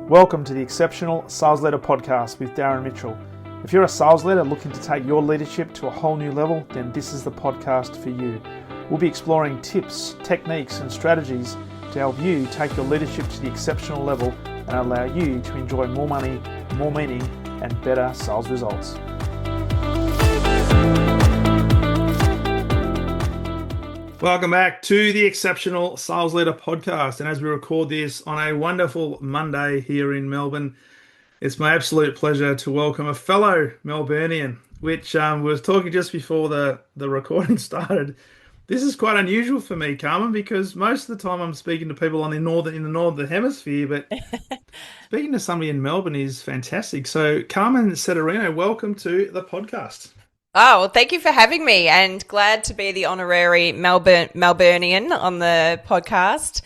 Welcome to the Exceptional Sales Leader Podcast with Darren Mitchell. If you're a sales leader looking to take your leadership to a whole new level, then this is the podcast for you. We'll be exploring tips, techniques, and strategies to help you take your leadership to the exceptional level and allow you to enjoy more money, more meaning, and better sales results. Welcome back to the Exceptional Sales Leader Podcast. And as we record this on a wonderful Monday here in Melbourne, it's my absolute pleasure to welcome a fellow Melburnian, which we was talking just before the recording started. This is quite unusual for me, Carmen, because most of the time I'm speaking to people in the northern hemisphere, but speaking to somebody in Melbourne is fantastic. So, Carmen Sederino, welcome to the podcast. Oh, well, thank you for having me, and glad to be the honorary Melburnian on the podcast.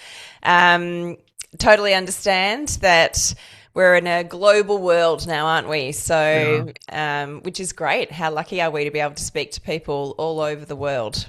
Totally understand that we're in a global world now, aren't we? So, which is great. How lucky are we to be able to speak to people all over the world?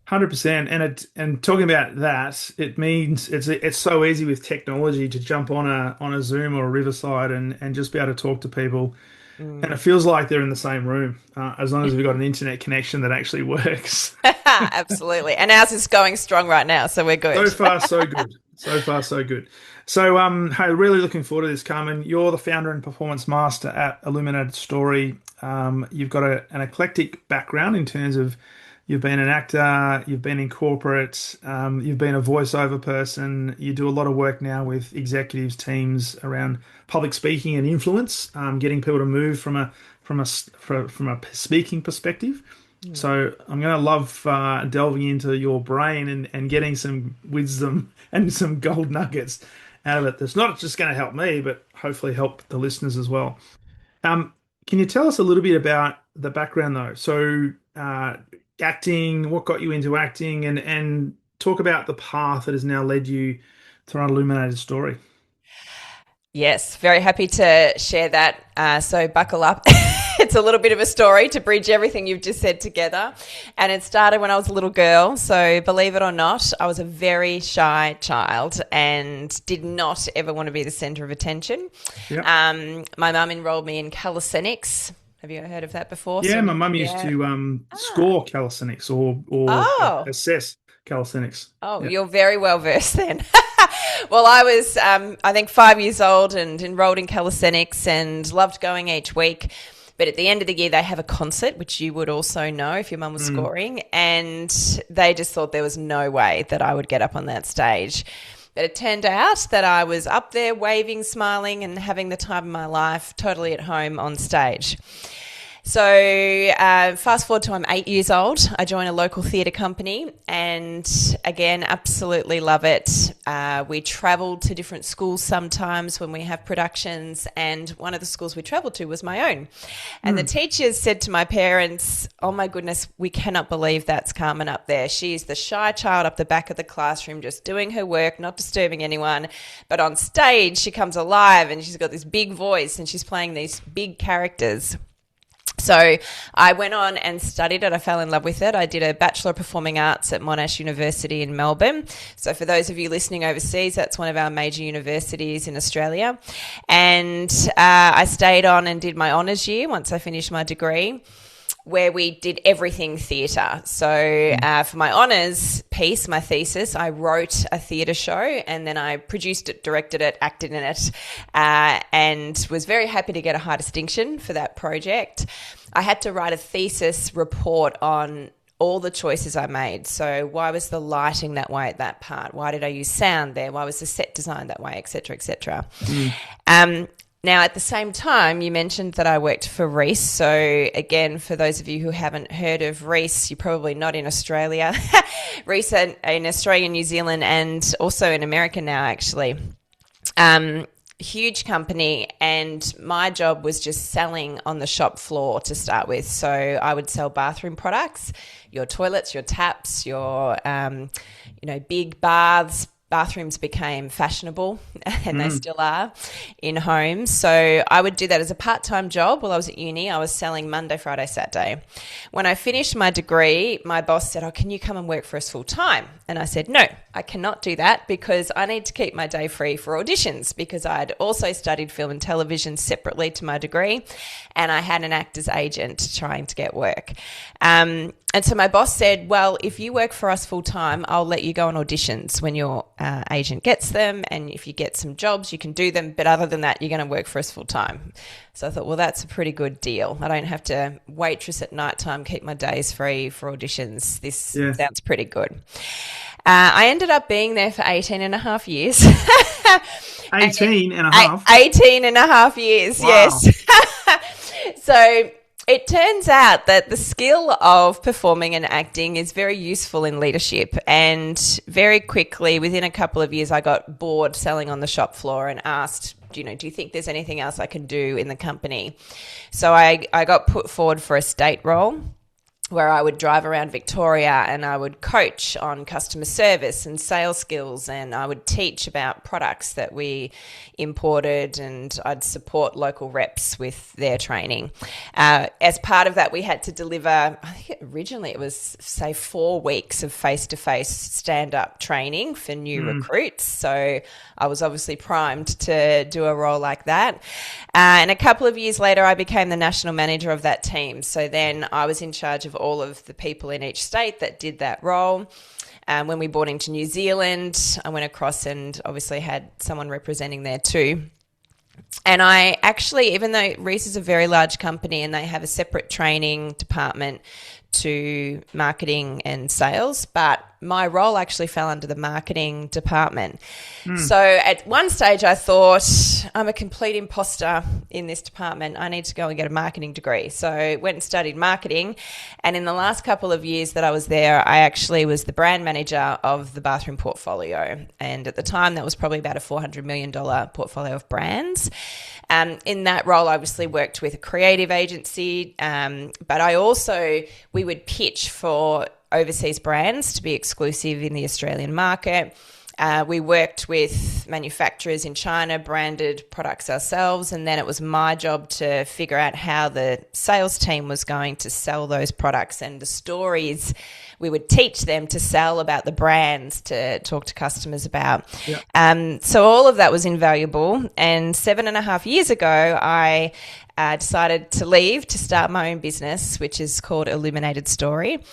100%. And talking about that, it means it's so easy with technology to jump on a Zoom or a Riverside and just be able to talk to people. And it feels like they're in the same room, as long as we've got an internet connection that actually works. Absolutely. And ours is going strong right now, so we're good. So far, so good. So far, so good. So, hey, really looking forward to this, Carmen. You're the founder and performance master at Illuminated Story. You've got an eclectic background in terms of you've been an actor, you've been in corporate, you've been a voiceover person. You do a lot of work now with executives, teams around public speaking and influence, getting people to move from a speaking perspective. So I'm going to love delving into your brain and getting some wisdom and some gold nuggets out of it. That's not just going to help me, but hopefully help the listeners as well. Can you tell us a little bit about the background though? So acting, what got you into acting, and talk about the path that has now led you to an Illuminated Story. Yes, very happy to share that. So buckle up. It's a little bit of a story to bridge everything you've just said together. And it started when I was a little girl. So believe it or not, I was a very shy child and did not ever want to be the centre of attention. Yep. My mum enrolled me in calisthenics. Have you heard of that before? Yeah, my mum used to score calisthenics or assess calisthenics. Oh, yeah. You're very well versed then. Well, I was, I think, 5 years old and enrolled in calisthenics and loved going each week. But at the end of the year, they have a concert, which you would also know if your mum was scoring. And they just thought there was no way that I would get up on that stage. But it turned out that I was up there waving, smiling and having the time of my life, totally at home on stage. So fast forward to I'm 8 years old. I join a local theatre company and, again, absolutely love it. We travel to different schools sometimes when we have productions, and one of the schools we travelled to was my own. And the teachers said to my parents, "Oh, my goodness, we cannot believe that's Carmen up there. She's the shy child up the back of the classroom just doing her work, not disturbing anyone. But on stage, she comes alive and she's got this big voice and she's playing these big characters." So I went on and studied it. I fell in love with it. I did a Bachelor of Performing Arts at Monash University in Melbourne. So for those of you listening overseas, that's one of our major universities in Australia. And I stayed on and did my honours year once I finished my degree, where we did everything theatre. So for my honours piece, my thesis, I wrote a theatre show and then I produced it, directed it, acted in it, and was very happy to get a high distinction for that project. I had to write a thesis report on all the choices I made. So why was the lighting that way at that part? Why did I use sound there? Why was the set design that way, et cetera, et cetera. Now, at the same time, you mentioned that I worked for Reece. So, again, for those of you who haven't heard of Reece, you're probably not in Australia. Reece in Australia, New Zealand, and also in America now, actually. Huge company, and my job was just selling on the shop floor to start with. So I would sell bathroom products, your toilets, your taps, your, big baths, bathrooms became fashionable, and they Mm. still are, in homes. So I would do that as a part-time job while I was at uni. I was selling Monday, Friday, Saturday. When I finished my degree, my boss said, "Oh, can you come and work for us full time?" And I said, "No, I cannot do that because I need to keep my day free for auditions," because I'd also studied film and television separately to my degree, and I had an actor's agent trying to get work. And so my boss said, "Well, if you work for us full time, I'll let you go on auditions when your agent gets them. And if you get some jobs, you can do them. But other than that, you're going to work for us full time." So I thought, well, that's a pretty good deal. I don't have to waitress at nighttime, keep my days free for auditions. This Yeah. sounds pretty good. I ended up being there for 18 and a half years. 18 and a half. 18 and a half years, Wow. yes. So it turns out that the skill of performing and acting is very useful in leadership. And very quickly, within a couple of years, I got bored selling on the shop floor and asked, do you think there's anything else I can do in the company? So I got put forward for a state role, where I would drive around Victoria and I would coach on customer service and sales skills, and I would teach about products that we imported, and I'd support local reps with their training. As part of that, we had to deliver, I think originally it was, say, 4 weeks of face-to-face stand-up training for new recruits. So I was obviously primed to do a role like that. And a couple of years later, I became the national manager of that team. So then I was in charge of all of the people in each state that did that role. When we brought into New Zealand, I went across and obviously had someone representing there too. And I actually, even though Reece is a very large company and they have a separate training department to marketing and sales, but my role actually fell under the marketing department. So at one stage I thought, I'm a complete imposter in this department. I need to go and get a marketing degree. So I went and studied marketing. And in the last couple of years that I was there, I actually was the brand manager of the bathroom portfolio. And at the time, that was probably about a $400 million portfolio of brands. In that role, I obviously worked with a creative agency, but we would pitch for overseas brands to be exclusive in the Australian market. We worked with manufacturers in China, branded products ourselves, and then it was my job to figure out how the sales team was going to sell those products and the stories we would teach them to sell about the brands to talk to customers about. Yeah. So all of that was invaluable. And 7.5 years ago, I decided to leave to start my own business, which is called Illuminated Story.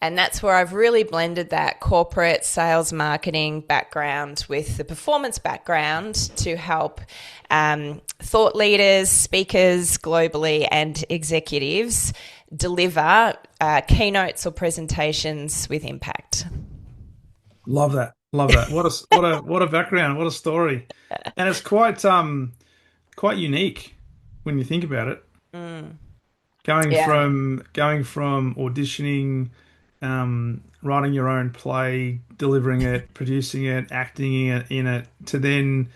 And that's where I've really blended that corporate sales marketing background with the performance background to help thought leaders, speakers globally, and executives deliver keynotes or presentations with impact. Love that. Love that. What a background. What a story. And it's quite unique when you think about it. Yeah. Going from auditioning, writing your own play, delivering it, producing it, acting in it, to then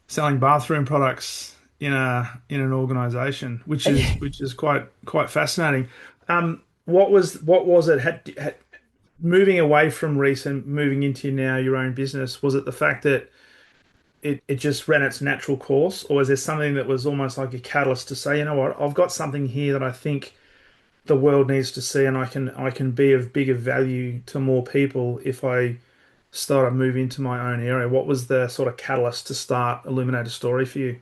selling bathroom products in an organization, which is quite fascinating. What was it? Moving away from Reece and moving into now your own business, was it the fact that it just ran its natural course, or was there something that was almost like a catalyst to say, you know what, I've got something here that I think the world needs to see, and I can be of bigger value to more people if I start to move into my own area? What was the sort of catalyst to start Illuminated Story for you?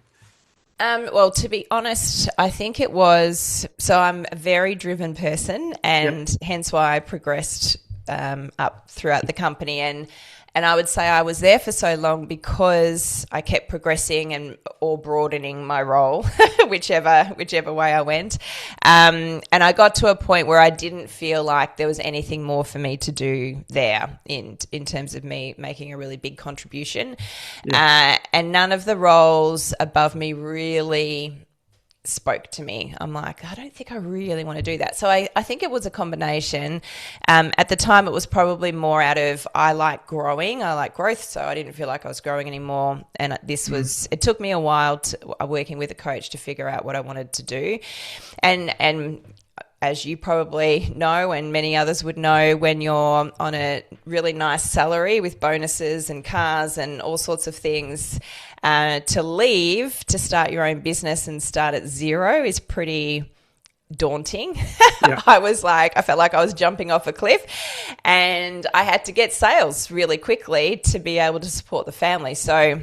Well, to be honest, I think it was, so I'm a very driven person, Yep. and hence why I progressed up throughout the company. And I would say I was there for so long because I kept progressing and or broadening my role, whichever way I went. And I got to a point where I didn't feel like there was anything more for me to do there in terms of me making a really big contribution. Yeah. And none of the roles above me really spoke to me. I'm like, I don't think I really want to do that. So I think it was a combination. At the time, it was probably more out of I like growing, I like growth, so I didn't feel like I was growing anymore. And it took me a while working with a coach to figure out what I wanted to do. And as you probably know and many others would know, when you're on a really nice salary with bonuses and cars and all sorts of things, to leave to start your own business and start at zero is pretty daunting. Yeah. I felt like I was jumping off a cliff, and I had to get sales really quickly to be able to support the family. So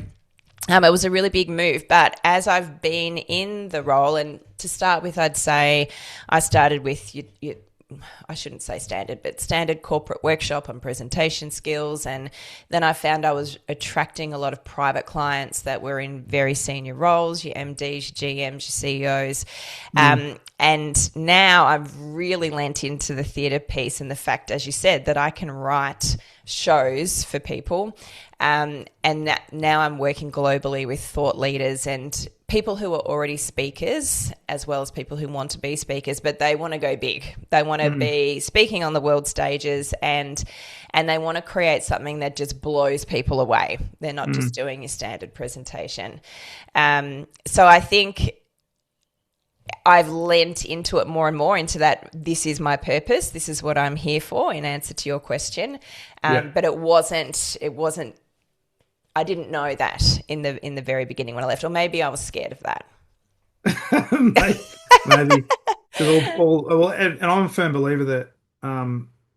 it was a really big move. But as I've been in the role, and to start with, I'd say I started with I shouldn't say standard, but standard corporate workshop on presentation skills. And then I found I was attracting a lot of private clients that were in very senior roles, your MDs, your GMs, your CEOs. And now I've really lent into the theatre piece and the fact, as you said, that I can write shows for people. And that now I'm working globally with thought leaders and people who are already speakers, as well as people who want to be speakers, but they want to go big. They want to be speaking on the world stages, and they want to create something that just blows people away. They're not just doing your standard presentation. So I think I've lent into it more and more, into that this is my purpose, this is what I'm here for, in answer to your question. But it wasn't I didn't know that in the very beginning when I left, or maybe I was scared of that. Maybe. And I'm a firm believer that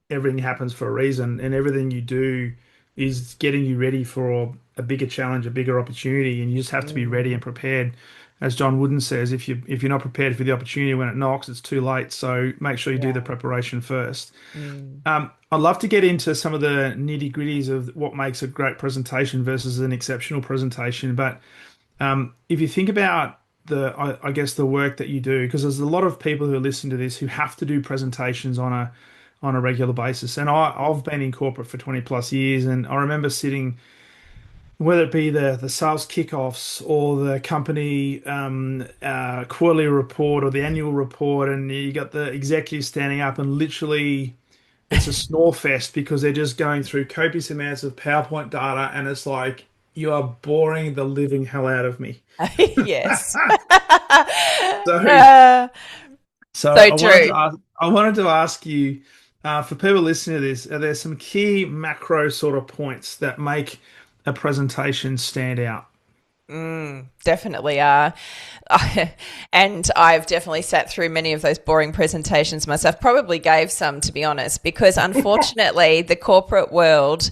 everything happens for a reason, and everything you do is getting you ready for a bigger challenge, a bigger opportunity, and you just have to be ready and prepared. As John Wooden says, if you're not prepared for the opportunity when it knocks, it's too late. So make sure you do the preparation first. I'd love to get into some of the nitty gritties of what makes a great presentation versus an exceptional presentation. But if you think about I guess the work that you do, because there's a lot of people who listen to this who have to do presentations on a regular basis. And I've been in corporate for 20 plus years, and I remember sitting, whether it be the sales kickoffs or the company quarterly report or the annual report, and you got the executives standing up, and literally it's a snore fest because they're just going through copious amounts of PowerPoint data, and it's like, you are boring the living hell out of me. Yes. So true. I wanted to ask you, for people listening to this, are there some key macro sort of points that make a presentation stand out? Definitely are. And I've definitely sat through many of those boring presentations myself, probably gave some, to be honest, because unfortunately the corporate world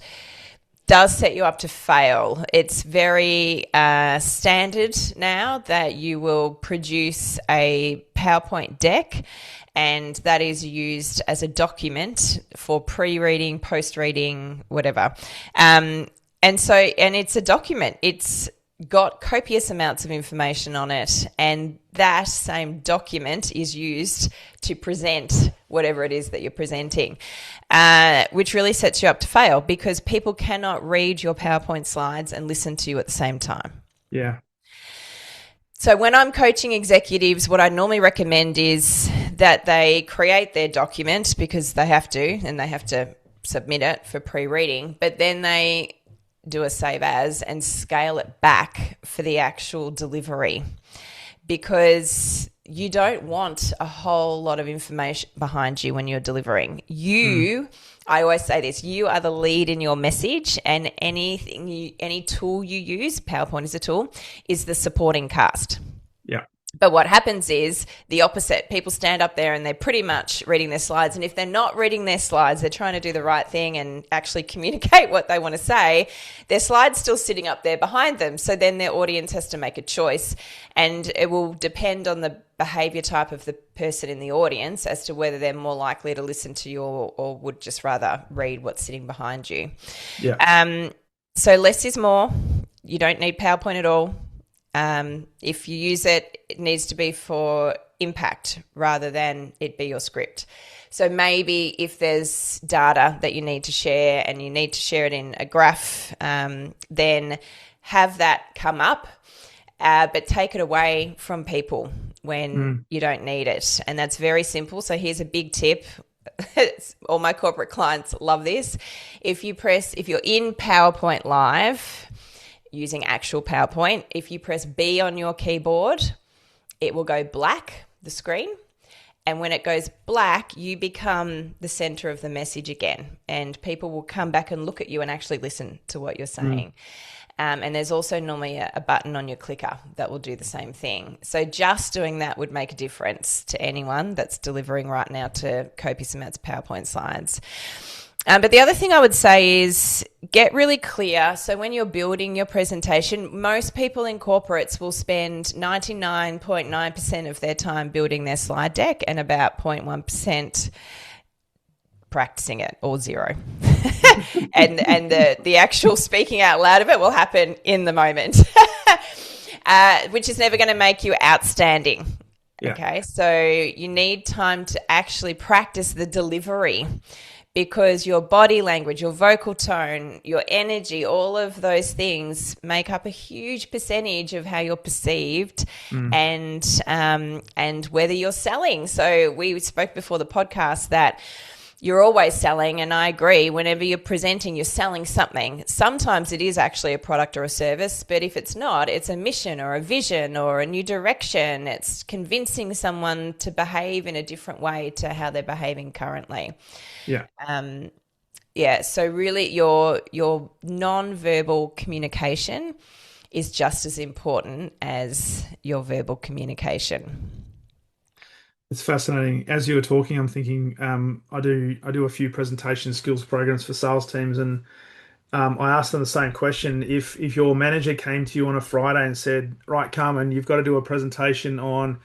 does set you up to fail. It's very standard now that you will produce a PowerPoint deck, and that is used as a document for pre-reading, post-reading, whatever. And it's a document. It's got copious amounts of information on it, and that same document is used to present whatever it is that you're presenting, which really sets you up to fail because people cannot read your PowerPoint slides and listen to you at the same time. Yeah. So when I'm coaching executives, what I normally recommend is that they create their document, because they have to, and they have to submit it for pre-reading, but then they do a save as and scale it back for the actual delivery, because you don't want a whole lot of information behind you when you're delivering. I always say this, you are the lead in your message, and any tool you use, PowerPoint is a tool, is the supporting cast. Yeah. But what happens is the opposite. People stand up there and they're pretty much reading their slides. And if they're not reading their slides, they're trying to do the right thing and actually communicate what they want to say. Their slide's still sitting up there behind them. So then their audience has to make a choice. And it will depend on the behavior type of the person in the audience as to whether they're more likely to listen to you or would just rather read what's sitting behind you. Yeah. So less is more. You don't need PowerPoint at all. If you use it, it needs to be for impact rather than it be your script. So maybe if there's data that you need to share and you need to share it in a graph, then have that come up, but take it away from people when you don't need it. And that's very simple. So here's a big tip. All my corporate clients love this. If you're in PowerPoint Live, using actual PowerPoint, if you press B on your keyboard, it will go black, the screen, And when it goes black, you become the center of the message again. And people will come back and look at you and actually listen to what you're Mm. saying. And there's also normally a button on your clicker that will do the same thing. So just doing that would make a difference to anyone that's delivering right now to copious amounts of PowerPoint slides. But the other thing I would say is get really clear. So when you're building your presentation, most people in corporates will spend 99.9% of their time building their slide deck and about 0.1% practicing it, or zero. and the actual speaking out loud of it will happen in the moment, which is never going to make you outstanding. Yeah. Okay, so you need time to actually practice the delivery, because your body language, your vocal tone, your energy, all of those things make up a huge percentage of how you're perceived and whether you're selling. So we spoke before the podcast that you're always selling, and I agree. Whenever you're presenting, you're selling something. Sometimes it is actually a product or a service, but if it's not, it's a mission or a vision or a new direction. It's convincing someone to behave in a different way to how they're behaving currently. Yeah. Yeah, so really your non-verbal communication is just as important as your verbal communication. It's fascinating. As you were talking, I'm thinking I do a few presentation skills programs for sales teams, and I asked them the same question. If your manager came to you on a Friday and said, "Right, Carmen, you've got to do a presentation on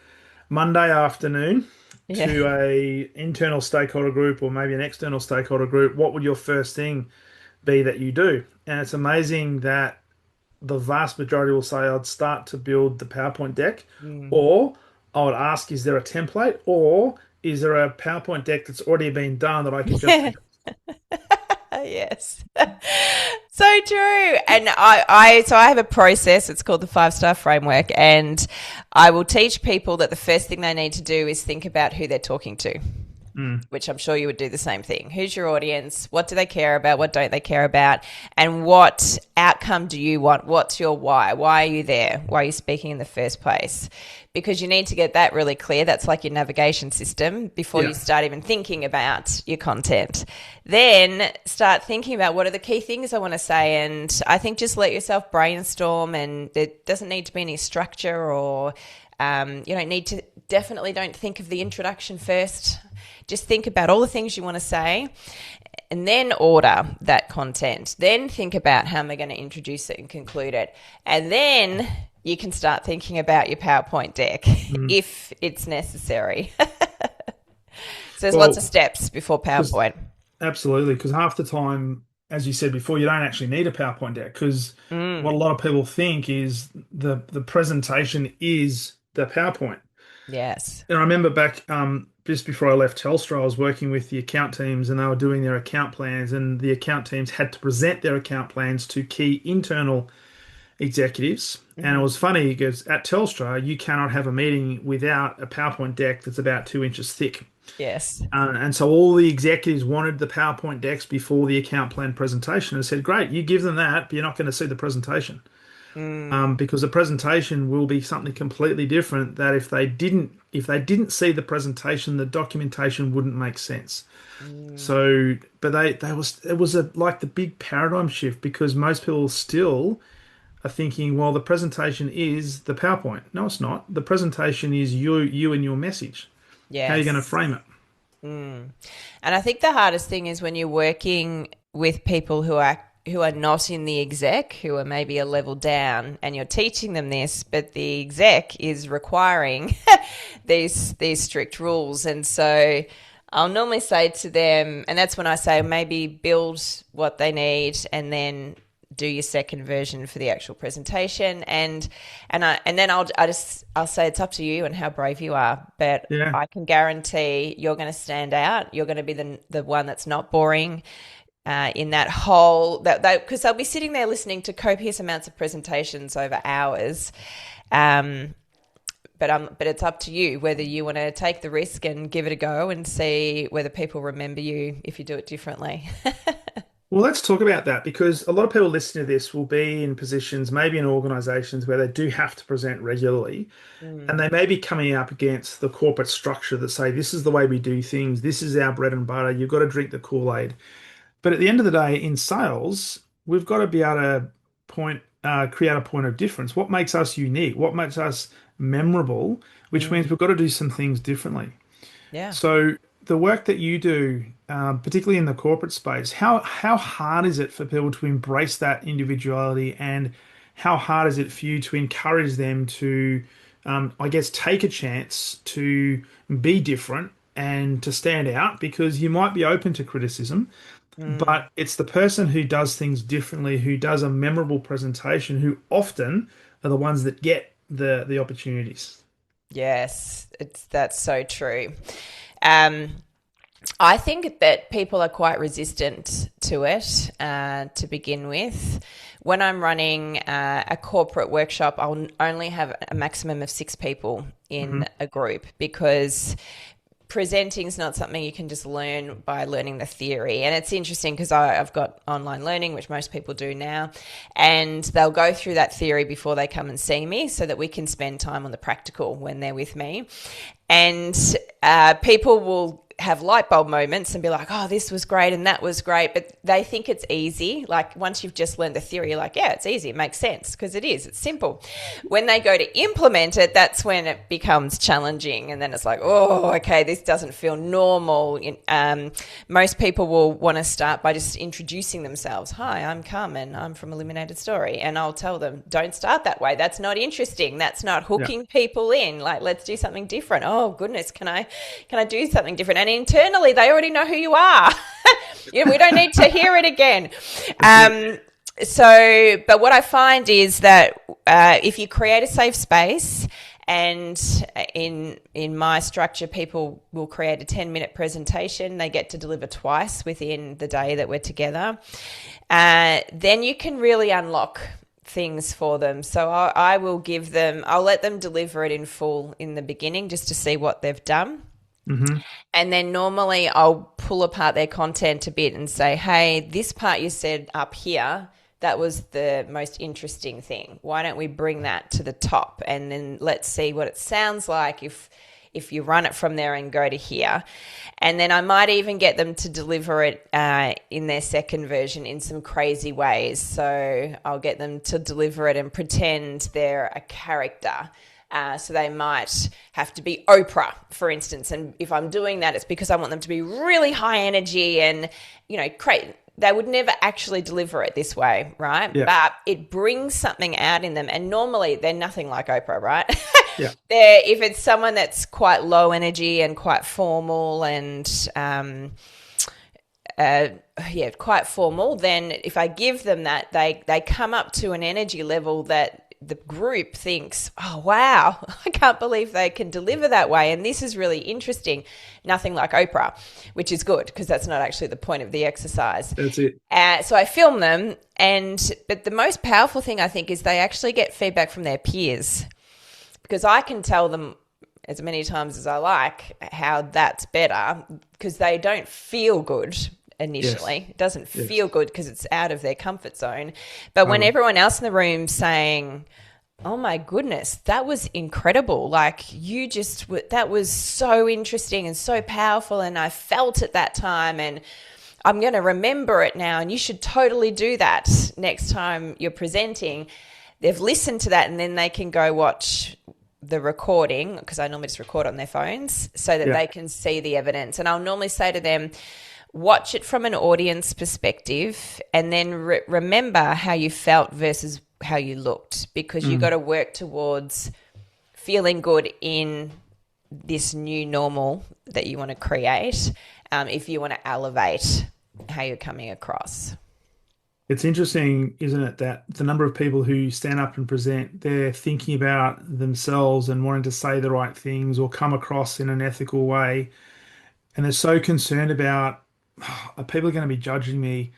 Monday afternoon Yeah. to a internal stakeholder group or maybe an external stakeholder group, what would your first thing be that you do?" And it's amazing that the vast majority will say, "I'd start to build the PowerPoint deck," or I would ask, "Is there a template, or is there a PowerPoint deck that's already been done that I can just..." Yes. So true. And I have a process, it's called the 5-star framework, and I will teach people that the first thing they need to do is think about who they're talking to. Which I'm sure you would do the same thing. Who's your audience? What do they care about? What don't they care about? And what outcome do you want? What's your why? Why are you there? Why are you speaking in the first place? Because you need to get that really clear. That's like your navigation system before you start even thinking about your content. Then start thinking about what are the key things I want to say. And I think just let yourself brainstorm, and there doesn't need to be any structure or you don't need to, definitely don't think of the introduction first. Just think about all the things you want to say and then order that content. Then think about how am I going to introduce it and conclude it. And then you can start thinking about your PowerPoint deck if it's necessary. So there's lots of steps before PowerPoint. Absolutely, because half the time, as you said before, you don't actually need a PowerPoint deck, because what a lot of people think is the presentation is the PowerPoint. Yes. And I remember back just before I left Telstra, I was working with the account teams, and they were doing their account plans, and the account teams had to present their account plans to key internal executives. And it was funny because at Telstra, you cannot have a meeting without a PowerPoint deck that's about 2 inches thick. Yes. And so all the executives wanted the PowerPoint decks before the account plan presentation, and said, "Great, you give them that, but you're not going to see the presentation." Because the presentation will be something completely different. That if they didn't see the presentation, the documentation wouldn't make sense. So, but it was like the big paradigm shift, because most people still are thinking, well, the presentation is the PowerPoint. No, it's not. The presentation is you and your message. Yes. How are you going to frame it? And I think the hardest thing is when you're working with people who are not in the exec, who are maybe a level down, and you're teaching them this, but the exec is requiring these strict rules. And so I'll normally say to them, and that's when I say maybe build what they need and then do your second version for the actual presentation, and then I'll say it's up to you and how brave you are, but Yeah. I can guarantee you're going to stand out. You're going to be the one that's not boring in that whole, because they'll be sitting there listening to copious amounts of presentations over hours. But it's up to you whether you want to take the risk and give it a go and see whether people remember you if you do it differently. Well, let's talk about that because a lot of people listening to this will be in positions, maybe in organizations where they do have to present regularly, and Mm, they may be coming up against the corporate structure that say, this is the way we do things, this is our bread and butter, you've got to drink the Kool-Aid. But at the end of the day, in sales, we've got to be able to create a point of difference. What makes us unique? What makes us memorable? Which means mm, we've got to do some things differently. yeah. So the work that you do, particularly in the corporate space, how hard is it for people to embrace that individuality, and how hard is it for you to encourage them to, I guess, take a chance to be different and to stand out? Because you might be open to criticism, Mm. but it's the person who does things differently, who does a memorable presentation, who often are the ones that get the opportunities. Yes, that's so true. Um, I think that people are quite resistant to it to begin with. When I'm running a corporate workshop, I'll only have a maximum of 6 people Hmm. in a group because presenting is not something you can just learn by learning the theory. And it's interesting because I've got online learning, which most people do now, and they'll go through that theory before they come and see me so that we can spend time on the practical when they're with me. And people will have light bulb moments and be like, oh, this was great and that was great. But they think it's easy. Like once you've just learned the theory, you're like, yeah, it's easy. It makes sense because it is. It's simple. When they go to implement it, that's when it becomes challenging. And then it's like, oh, okay, this doesn't feel normal. Most people will want to start by just introducing themselves. Hi, I'm Carmen. I'm from Illuminated Story. And I'll tell them, don't start that way. That's not interesting. That's not Yeah. hooking people in. Like, let's do something different. Oh, goodness, can I do something different? And internally, they already know who you are. We don't need to hear it again. That's it. But what I find is that if you create a safe space, and in my structure, people will create a 10-minute presentation. They get to deliver twice within the day that we're together. Then you can really unlock things for them. So I will give them, I'll let them deliver it in full in the beginning just to see what they've done. Hmm. And then normally I'll pull apart their content a bit and say, hey, this part you said up here, that was the most interesting thing. Why don't we bring that to the top? And then let's see what it sounds like if you run it from there and go to here. And then I might even get them to deliver it in their second version in some crazy ways. So I'll get them to deliver it and pretend they're a character. So they might have to be Oprah, for instance. And if I'm doing that, it's because I want them to be really high energy and, great. They would never actually deliver it this way, right? Yeah. But it brings something out in them. And normally they're nothing like Oprah, right? Yeah. If it's someone that's quite low energy and quite formal and quite formal, then if I give them that, they come up to an energy level that the group thinks, oh, wow, I can't believe they can deliver that way. And this is really interesting. Nothing like Oprah, which is good because that's not actually the point of the exercise. That's it. So I film them. But the most powerful thing I think is they actually get feedback from their peers because I can tell them as many times as I like how that's better because they don't feel good Yes. initially. It doesn't Yes. feel good because it's out of their comfort zone. But when Totally. everyone else in the room saying, oh my goodness, that was incredible. Like that was so interesting and so powerful. And I felt it that time. And I'm going to remember it now. And you should totally do that next time you're presenting. They've listened to that and then they can go watch the recording because I normally just record on their phones so that Yeah. they can see the evidence. And I'll normally say to them, watch it from an audience perspective and then remember how you felt versus how you looked because you got Mm. to work towards feeling good in this new normal that you want to create if you want to elevate how you're coming across. It's interesting, isn't it, that the number of people who stand up and present, they're thinking about themselves and wanting to say the right things or come across in an ethical way. And they're so concerned about, "Oh, are people going to be judging me?"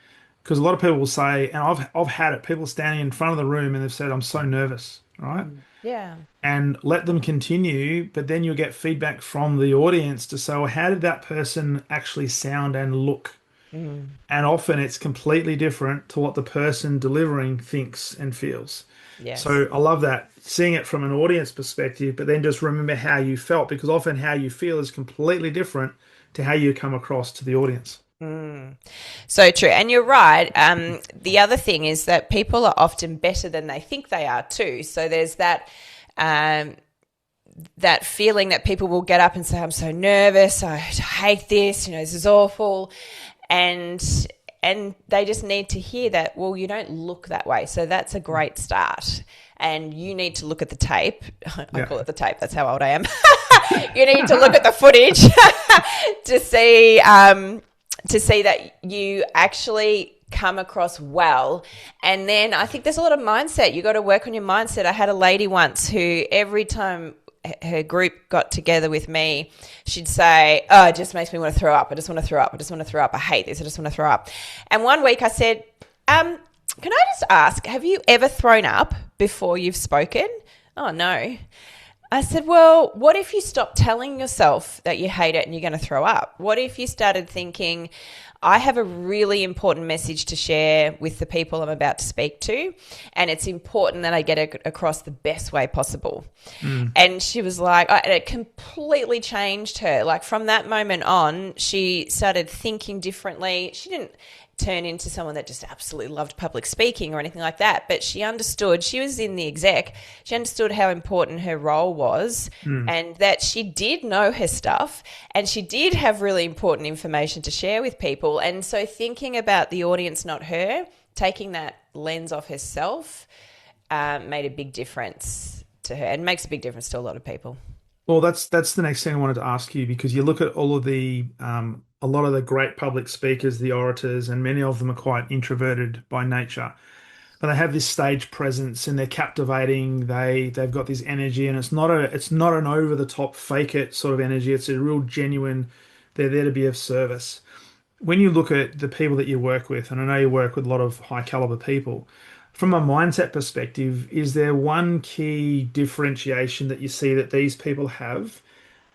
Because a lot of people will say, and I've had it, people standing in front of the room and they've said, I'm so nervous, right? Yeah. And let them continue, but then you'll get feedback from the audience to say, well, how did that person actually sound and look? Mm. And often it's completely different to what the person delivering thinks and feels. Yes. So I love that, seeing it from an audience perspective, but then just remember how you felt, because often how you feel is completely different to how you come across to the audience. Mm. So true. And you're right. The other thing is that people are often better than they think they are too. So there's um, that feeling that people will get up and say, I'm so nervous, I hate this, this is awful. And they just need to hear that, well, you don't look that way. So that's a great start. And you need to look at the tape. I Yeah. call it the tape. That's how old I am. You need to look at the footage to see that you actually come across well. And then I think there's a lot of mindset. You got to work on your mindset. I had a lady once who every time her group got together with me, she'd say, oh, it just makes me want to throw up. I just want to throw up. I just want to throw up. I hate this. I just want to throw up. And one week I said, can I just ask, have you ever thrown up before you've spoken? Oh, no. I said, well, what if you stop telling yourself that you hate it and you're going to throw up? What if you started thinking, I have a really important message to share with the people I'm about to speak to, and it's important that I get it across the best way possible. Mm. And she was like, and it completely changed her. Like from that moment on, she started thinking differently. She didn't turn into someone that just absolutely loved public speaking or anything like that, but she understood, she was in the exec, she understood how important her role was, Mm. and that she did know her stuff and she did have really important information to share with people. And so thinking about the audience, not her, taking that lens off herself, made a big difference to her and makes a big difference to a lot of people. Well, that's the next thing I wanted to ask you, because you look at all of the a lot of the great public speakers, the orators, and many of them are quite introverted by nature, but they have this stage presence and they're captivating. They've got this energy, and it's not an over the top fake it sort of energy. It's a real genuine. They're there to be of service. When you look at the people that you work with, and I know you work with a lot of high caliber people, from a mindset perspective, is there one key differentiation that you see that these people have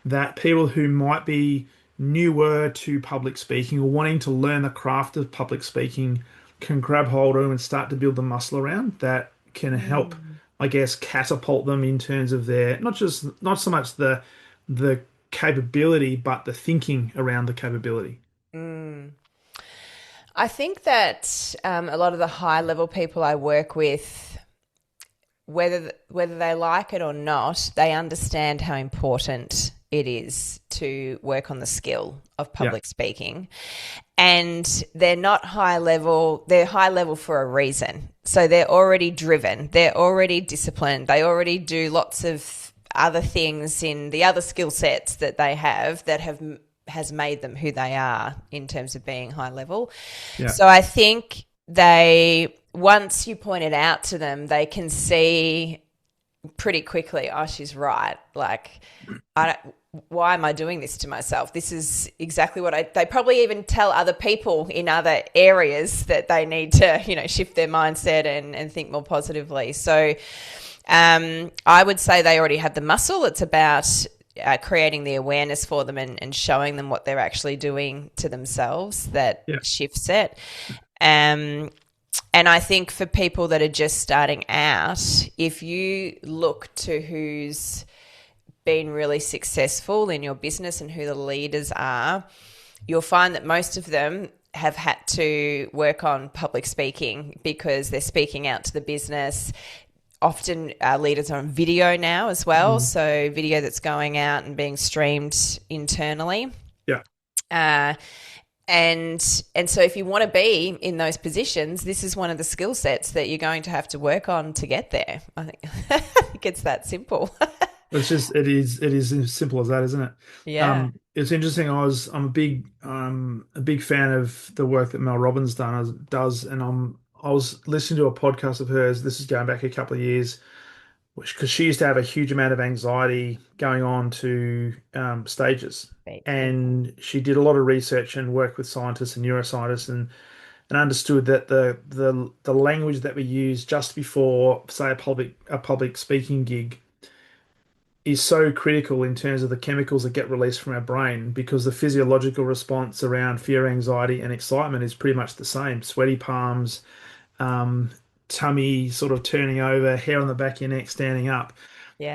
that people who might be newer to public speaking or wanting to learn the craft of public speaking can grab hold of and start to build the muscle around that can help, Mm. I guess, catapult them in terms of their not so much the capability, but the thinking around the capability. Mm. I think that a lot of the high level people I work with, whether they like it or not, they understand how important it is to work on the skill of Yeah. public speaking. And they're not high level, they're high level for a reason. So they're already driven, they're already disciplined, they already do lots of other things in the other skill sets that they have that has made them who they are in terms of being high level. Yeah. So I think they, once you point it out to them, they can see pretty quickly, oh, she's right. Like, I don't, why am I doing this to myself? This is exactly what they probably even tell other people in other areas that they need to, shift their mindset and think more positively. So I would say they already have the muscle. It's about creating the awareness for them and showing them what they're actually doing to themselves that Yeah. shifts it. Um, and I think for people that are just starting out, if you look to who's been really successful in your business and who the leaders are, you'll find that most of them have had to work on public speaking because they're speaking out to the business. Often leaders are on video now as well, Mm. so video that's going out and being streamed internally. Yeah. Uh, and so if you want to be in those positions, this is one of the skill sets that you're going to have to work on to get there. I think, I think it's that simple. It is as simple as that, isn't it? Yeah. It's interesting. I'm a big fan of the work that Mel Robbins does, and I was listening to a podcast of hers. This is going back a couple of years, which because she used to have a huge amount of anxiety going on to stages, Right. and she did a lot of research and worked with scientists and neuroscientists, and understood that the language that we use just before, say, a public speaking gig is so critical in terms of the chemicals that get released from our brain because the physiological response around fear, anxiety, and excitement is pretty much the same. Sweaty palms, um, tummy sort of turning over, hair on the back of your neck standing up.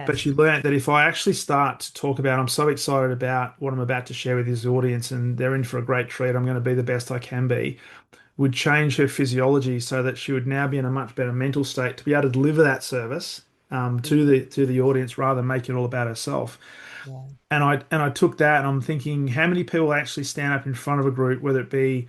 But Yes. you learn that if I actually start to talk about, I'm so excited about what I'm about to share with this audience, and they're in for a great treat. I'm going to be the best I can be. Would change her physiology so that she would now be in a much better mental state to be able to deliver that service to Mm, the audience rather than make it all about herself. yeah. And I took that and I'm thinking, how many people actually stand up in front of a group, whether it be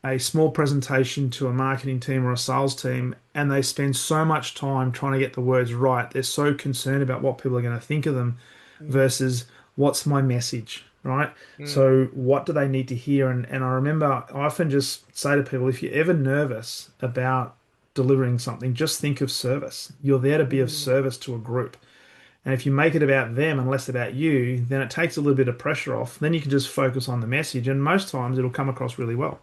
a small presentation to a marketing team or a sales team, and they spend so much time trying to get the words right. They're so concerned about what people are going to think of them Mm, versus what's my message, right? mm, So what do they need to hear? And I remember I often just say to people, if you're ever nervous about delivering something, just think of service. You're there to be of mm. service to a group. And if you make it about them and less about you, then it takes a little bit of pressure off. Then you can just focus on the message, and most times it'll come across really well.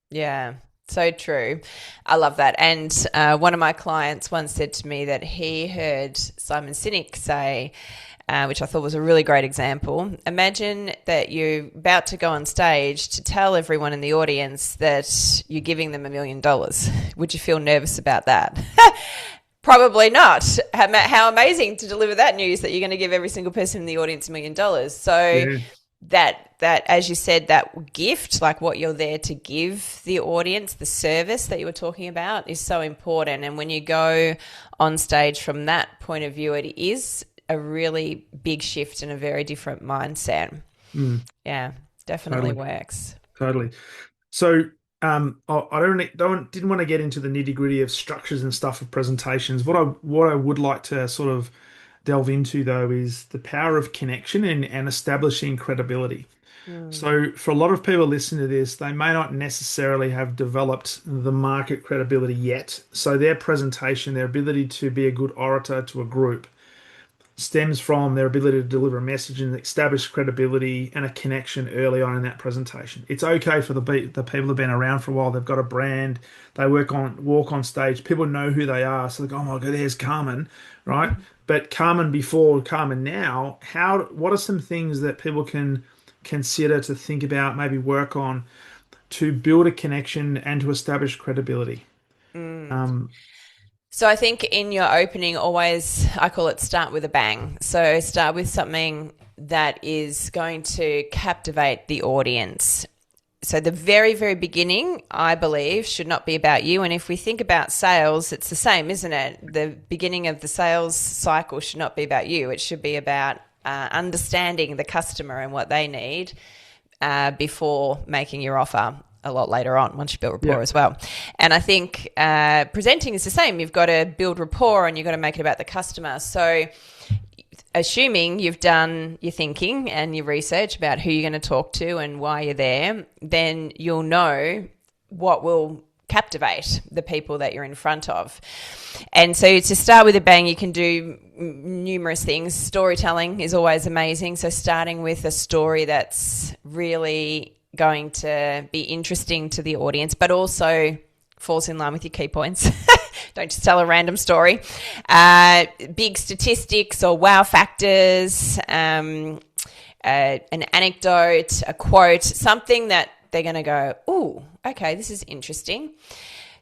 Yeah, so true. I love that. And one of my clients once said to me that he heard Simon Sinek say, which I thought was a really great example. Imagine that you're about to go on stage to tell everyone in the audience that you're giving them $1 million. Would you feel nervous about that? Probably not. How amazing to deliver that news that you're going to give every single person in the audience $1 million. So Yeah. that as you said, that gift, like what you're there to give the audience, the service that you were talking about, is so important. And when you go on stage from that point of view, it is a really big shift and a very different mindset. Mm, Yeah, definitely totally. works. Totally. So, I don't didn't want to get into the nitty-gritty of structures and stuff of presentations. What I would like to sort of delve into though is the power of connection and establishing credibility. Mm, So, for a lot of people listening to this, they may not necessarily have developed the market credibility yet. So, their presentation, their ability to be a good orator to a group, stems from their ability to deliver a message and establish credibility and a connection early on in that presentation. It's okay for the people who've been around for a while. They've got a brand. They walk on stage. People know who they are. So they go, oh my God, there's Carmen, right? But Carmen before, Carmen now. What are some things that people can consider to think about, maybe work on to build a connection and to establish credibility? mm. Um, So I think in your opening, always, I call it start with a bang. So start with something that is going to captivate the audience. So the very, very beginning, I believe, should not be about you. And if we think about sales, it's the same, isn't it? The beginning of the sales cycle should not be about you. It should be about understanding the customer and what they need before making your offer a lot later on once you build yeah. rapport as well. And I think presenting is the same. You've got to build rapport and you've got to make it about the customer. So assuming you've done your thinking and your research about who you're going to talk to and why you're there, then you'll know what will captivate the people that you're in front of. And so to start with a bang, you can do numerous things. Storytelling is always amazing. So starting with a story that's really going to be interesting to the audience, but also falls in line with your key points. Don't just tell a random story. Big statistics or wow factors, an anecdote, a quote, something that they're going to go, ooh, okay, this is interesting.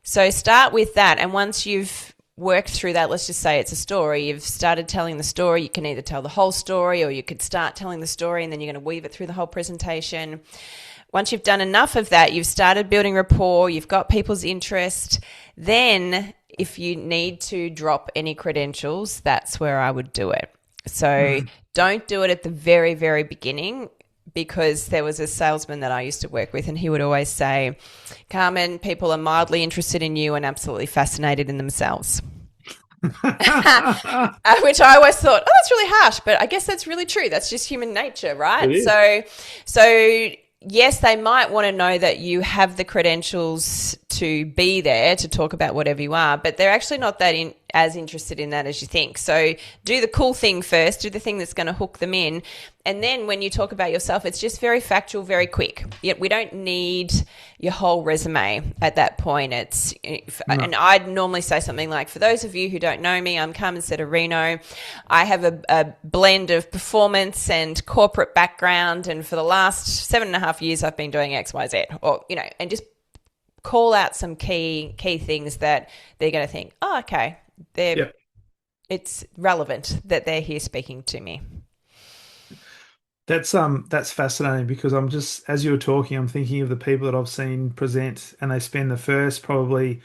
So start with that. And once you've worked through that, let's just say it's a story, you've started telling the story, you can either tell the whole story or you could start telling the story and then you're going to weave it through the whole presentation. Once you've done enough of that, you've started building rapport, you've got people's interest, then if you need to drop any credentials, that's where I would do it. So Mm. don't do it at the very, very beginning, because there was a salesman that I used to work with and he would always say, Carmen, people are mildly interested in you and absolutely fascinated in themselves. Which I always thought, oh, that's really harsh, but I guess that's really true. That's just human nature, It right? is. So yes, they might want to know that you have the credentials to be there to talk about whatever you are, but they're actually not that as interested in that as you think. So do the cool thing first, do the thing that's going to hook them in. And then when you talk about yourself, it's just very factual, very quick. Yet we don't need your whole resume at that point. And I'd normally say something like, for those of you who don't know me, I'm Carmen Sederino. I have a blend of performance and corporate background. And for the last 7.5 years, I've been doing X, Y, Z, or, and just call out some key things that they're going to think, oh, okay, it's relevant that they're here speaking to me. That's fascinating because I'm just, as you were talking, I'm thinking of the people that I've seen present and they spend the first probably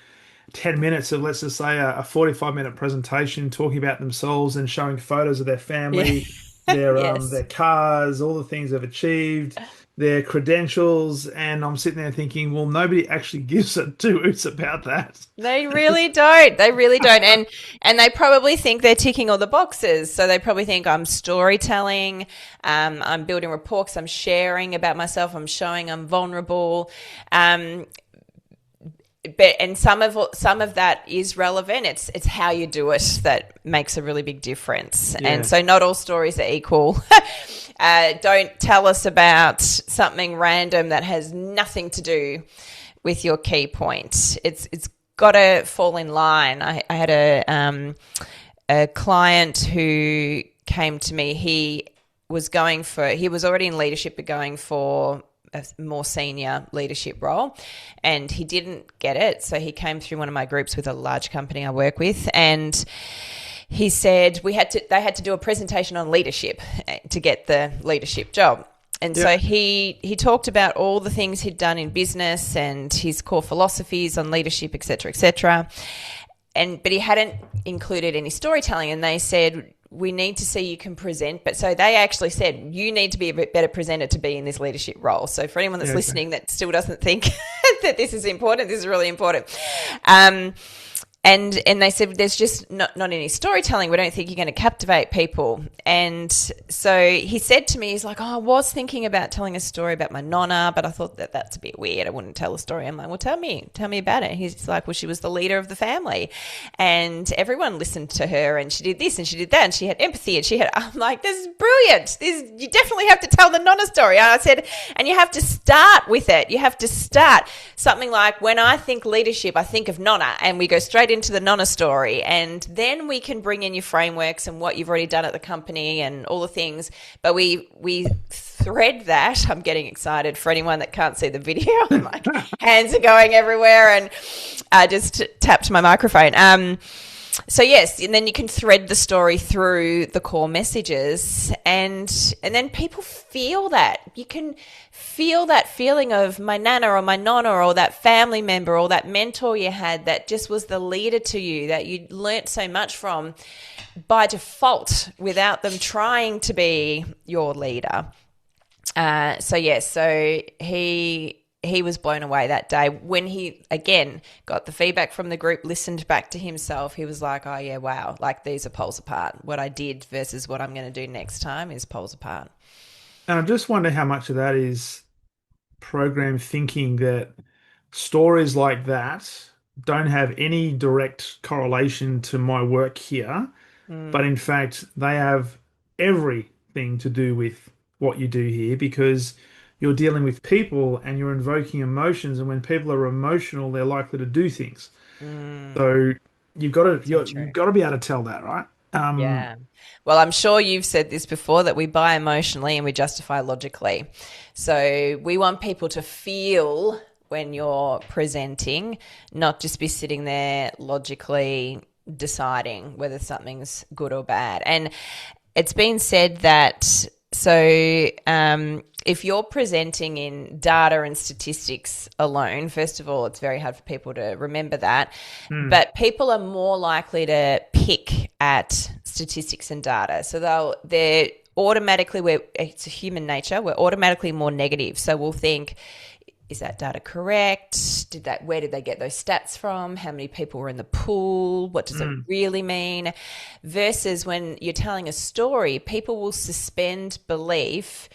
10 minutes of, let's just say, a 45-minute presentation talking about themselves and showing photos of their Yeah. family, their Yes. their cars, all the things they've achieved, their credentials, and I'm sitting there thinking, well, nobody actually gives a two hoots about that. They really don't. They really don't. And they probably think they're ticking all the boxes. So they probably think I'm storytelling, I'm building rapport 'cause I'm sharing about myself, I'm showing I'm vulnerable. But some of that is relevant. It's how you do it that makes a really big difference. And Yeah. so not all stories are equal. Don't tell us about something random that has nothing to do with your key point. It's got to fall in line. I had a client who came to me. He was already in leadership but going for a more senior leadership role, and he didn't get it. So he came through one of my groups with a large company I work with, and he said they had to do a presentation on leadership to get the leadership job. And so he talked about all the things he'd done in business and his core philosophies on leadership, et cetera, et cetera. But he hadn't included any storytelling. And they said, we need to see you can present. But so they actually said, you need to be a bit better presenter to be in this leadership role. So for anyone that's listening that still doesn't think that this is important, this is really important. And they said, there's just not any storytelling. We don't think you're going to captivate people. And so he said to me, he's like, oh, I was thinking about telling a story about my nonna, but I thought that's a bit weird. I wouldn't tell a story. I'm like, well, tell me about it. He's like, well, she was the leader of the family and everyone listened to her and she did this and she did that and she had empathy and I'm like, this is brilliant. You definitely have to tell the nonna story. And I said, and you have to start with it. You have to start something like, when I think leadership, I think of nonna, and we go straight into the nonna story, and then we can bring in your frameworks and what you've already done at the company and all the things. But we thread that. I'm getting excited for anyone that can't see the video. My hands are going everywhere, and I just tapped my microphone. So yes, and then you can thread the story through the core messages, and then people feel that. You can feel that feeling of my nana or my nonna or that family member or that mentor you had that just was the leader to you, that you learnt so much from by default without them trying to be your leader. So he was blown away that day when he, again, got the feedback from the group, listened back to himself. He was like, oh, yeah, wow, like these are poles apart. What I did versus what I'm going to do next time is poles apart. And I just wonder how much of that is program thinking, that stories like that don't have any direct correlation to my work here, but in fact, they have everything to do with what you do here because you're dealing with people and you're invoking emotions. And when people are emotional, they're likely to do things. So you've got to be able to tell that, right? Yeah. Well, I'm sure you've said this before, that we buy emotionally and we justify logically. So we want people to feel when you're presenting, not just be sitting there logically deciding whether something's good or bad. And it's been said that if you're presenting in data and statistics alone, first of all, it's very hard for people to remember that. But people are more likely to pick at statistics and data. So they're automatically, it's a human nature, we're automatically more negative. So we'll think, is that data correct? Where did they get those stats from? How many people were in the pool? What does it really mean? Versus when you're telling a story, people will suspend belief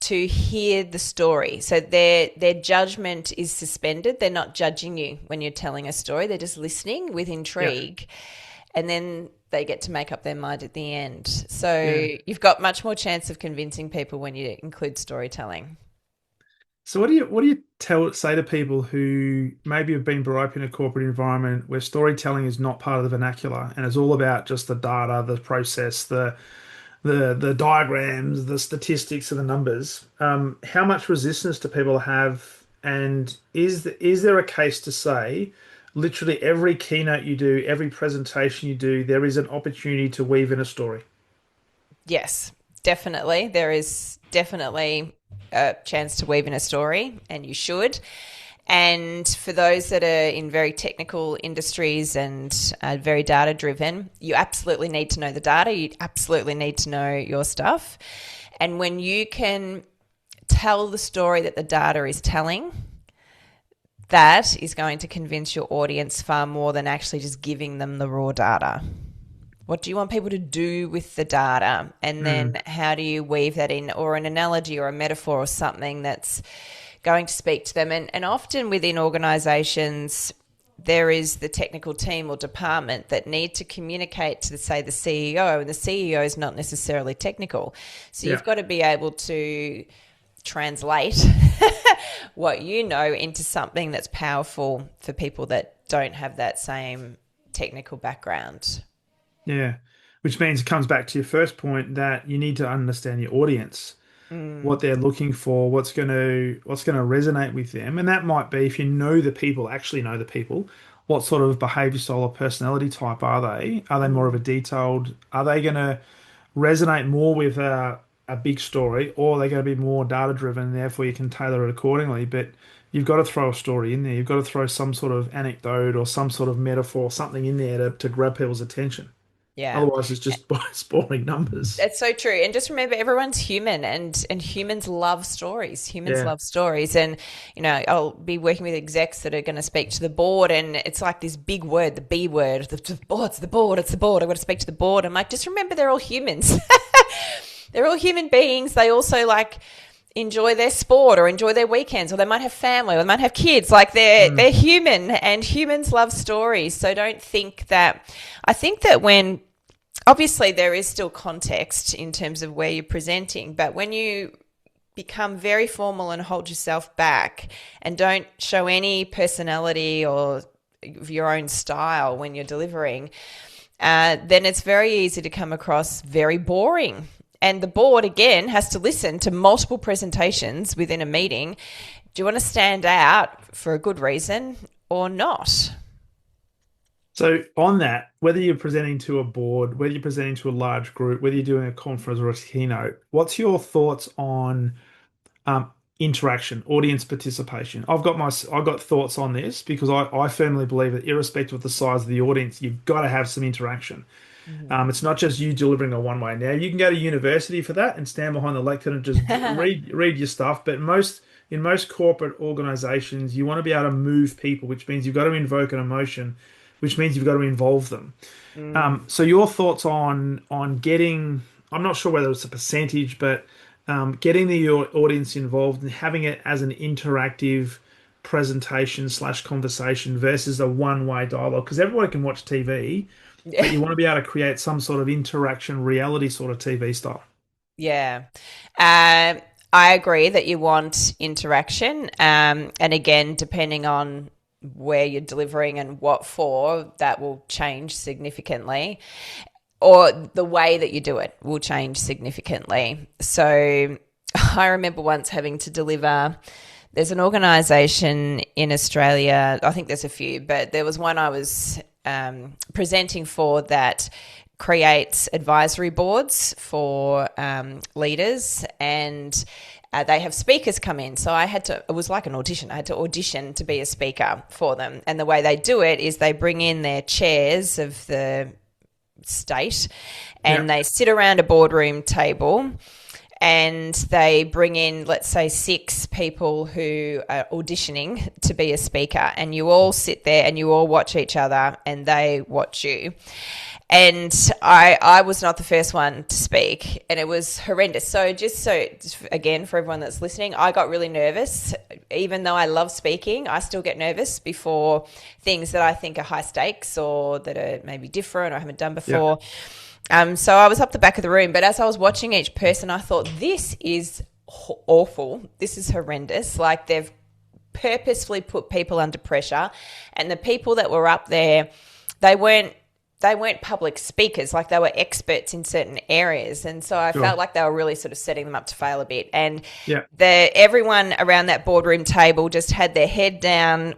to hear the story. So their judgment is suspended. They're not judging you when you're telling a story. They're just listening with intrigue. and then they get to make up their mind at the end. So Yeah. you've got much more chance of convincing people when you include storytelling. So what do you say to people who maybe have been brought up in a corporate environment where storytelling is not part of the vernacular and it's all about just the data, the process, the diagrams, the statistics, and the numbers? How much resistance do people have? And is there a case to say, literally every keynote you do, every presentation you do, there is an opportunity to weave in a story? Yes, definitely. There is definitely a chance to weave in a story, and you should. And for those that are in very technical industries and very data driven, you absolutely need to know the data. You absolutely need to know your stuff. And when you can tell the story that the data is telling, that is going to convince your audience far more than actually just giving them the raw data. What do you want people to do with the data? And then how do you weave that in, or an analogy or a metaphor or something that's going to speak to them? And often within organisations, there is the technical team or department that need to communicate to, say, the CEO, and the CEO is not necessarily technical. So Yeah. you've got to be able to translate what you know into something that's powerful for people that don't have that same technical background. Yeah. Which means it comes back to your first point that you need to understand your audience, what they're looking for, what's going to resonate with them. And that might be, if you know the people, actually know the people, what sort of behavior style or personality type are they? Are they more of a detailed, are they going to resonate more with a big story, or are they going to be more data driven, and therefore you can tailor it accordingly? But you've got to throw a story in there. You've got to throw some sort of anecdote or some sort of metaphor, something in there to grab people's attention. Yeah. Otherwise, it's just boring numbers. That's so true. And just remember, everyone's human, and humans love stories. Humans Yeah. love stories. And, I'll be working with execs that are going to speak to the board, and it's like this big word, the B word, oh, it's the board, it's the board. I've got to speak to the board. I'm like, just remember, they're all humans. They're all human beings. They also enjoy their sport or enjoy their weekends, or they might have family, or they might have kids. Like, they're human, and humans love stories. So don't think that. I think that when, obviously, there is still context in terms of where you're presenting, but when you become very formal and hold yourself back and don't show any personality or of your own style when you're delivering, then it's very easy to come across very boring. And the board, again, has to listen to multiple presentations within a meeting. Do you want to stand out for a good reason or not? So on that, whether you're presenting to a board, whether you're presenting to a large group, whether you're doing a conference or a keynote, what's your thoughts on interaction, audience participation? I've got thoughts on this because I firmly believe that irrespective of the size of the audience, you've got to have some interaction. It's not just you delivering a one way. Now you can go to university for that and stand behind the lectern and just read your stuff, but in most corporate organizations, you want to be able to move people, which means you've got to invoke an emotion, which means you've got to involve them. So your thoughts on getting, I'm not sure whether it's a percentage, but getting the audience involved and having it as an interactive presentation slash conversation versus a one-way dialogue, because everyone can watch TV, but you want to be able to create some sort of interaction, reality sort of TV style. Yeah. I agree that you want interaction. And again, depending on where you're delivering and what for, that will change significantly. Or the way that you do it will change significantly. So I remember once having to deliver. There's an organisation in Australia, I think there's a few, but there was one I was presenting for that creates advisory boards for leaders, and they have speakers come in. So it was like an audition. I had to audition to be a speaker for them. And the way they do it is they bring in their chairs of the state and they sit around a boardroom table, and they bring in, let's say, 6 people who are auditioning to be a speaker, and you all sit there and you all watch each other and they watch you. And I was not the first one to speak, and it was horrendous. So again, for everyone that's listening, I got really nervous. Even though I love speaking, I still get nervous before things that I think are high stakes or that are maybe different or I haven't done Yeah. before. So I was up the back of the room, but as I was watching each person, I thought, this is awful. This is horrendous. Like, they've purposefully put people under pressure, and the people that were up there, they weren't public speakers. Like, they were experts in certain areas, and so I Sure. felt like they were really sort of setting them up to fail a bit. And Yeah. everyone around that boardroom table just had their head down,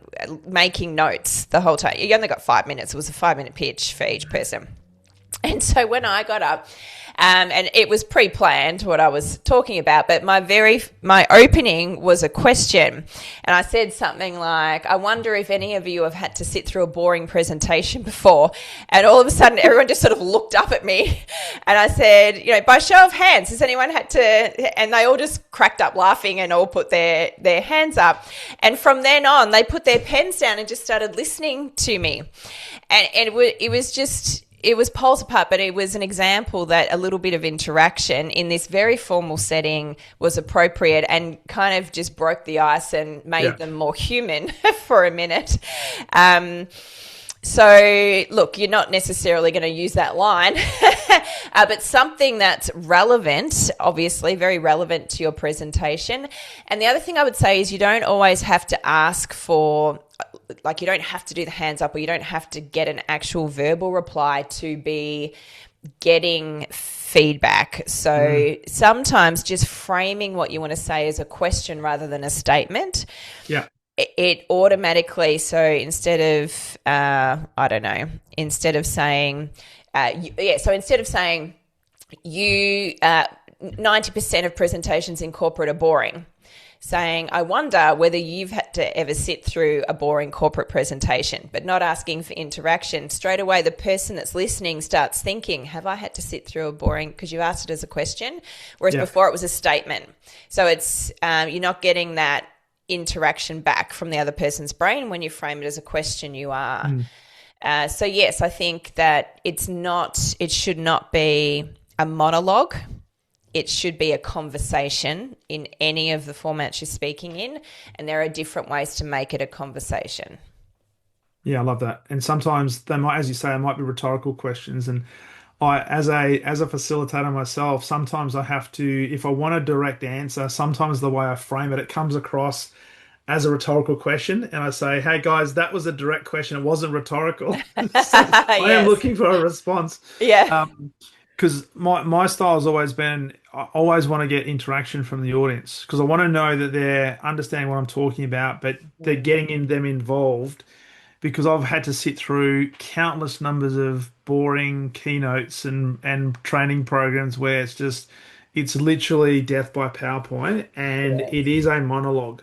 making notes the whole time. You only got 5 minutes. It was a 5-minute pitch for each person. And so when I got up, and it was pre-planned what I was talking about, but my opening was a question, and I said something like, "I wonder if any of you have had to sit through a boring presentation before." And all of a sudden, everyone just sort of looked up at me, and I said, "By show of hands, has anyone had to?" And they all just cracked up laughing and all put their hands up. And from then on, they put their pens down and just started listening to me, and it was poles apart, but it was an example that a little bit of interaction in this very formal setting was appropriate and kind of just broke the ice and made them more human for a minute. So, look, you're not necessarily going to use that line, but something that's relevant, obviously, very relevant to your presentation. And the other thing I would say is you don't always have to ask for, like, you don't have to do the hands up, or you don't have to get an actual verbal reply to be getting feedback. So sometimes just framing what you want to say as a question rather than a statement, Yeah. it automatically, so instead of I don't know, instead of saying instead of saying you 90% of presentations in corporate are boring, saying, "I wonder whether you've had to ever sit through a boring corporate presentation," but not asking for interaction. Straight away, the person that's listening starts thinking, "Have I had to sit through a boring," because you asked it as a question, whereas before it was a statement. So it's you're not getting that interaction back from the other person's brain. When you frame it as a question, you are. So yes, I think that it should not be a monologue. It should be a conversation in any of the formats you're speaking in, and there are different ways to make it a conversation. Yeah, I love that. And sometimes they might, as you say, it might be rhetorical questions. And as a facilitator myself, sometimes I have to, if I want a direct answer, sometimes the way I frame it, it comes across as a rhetorical question, and I say, "Hey guys, that was a direct question. It wasn't rhetorical." So I am Yes. looking for a response. Yeah. Because my style has always been, I always want to get interaction from the audience because I want to know that they're understanding what I'm talking about, but they're getting them involved because I've had to sit through countless numbers of boring keynotes and training programs where it's literally death by PowerPoint and it is a monologue.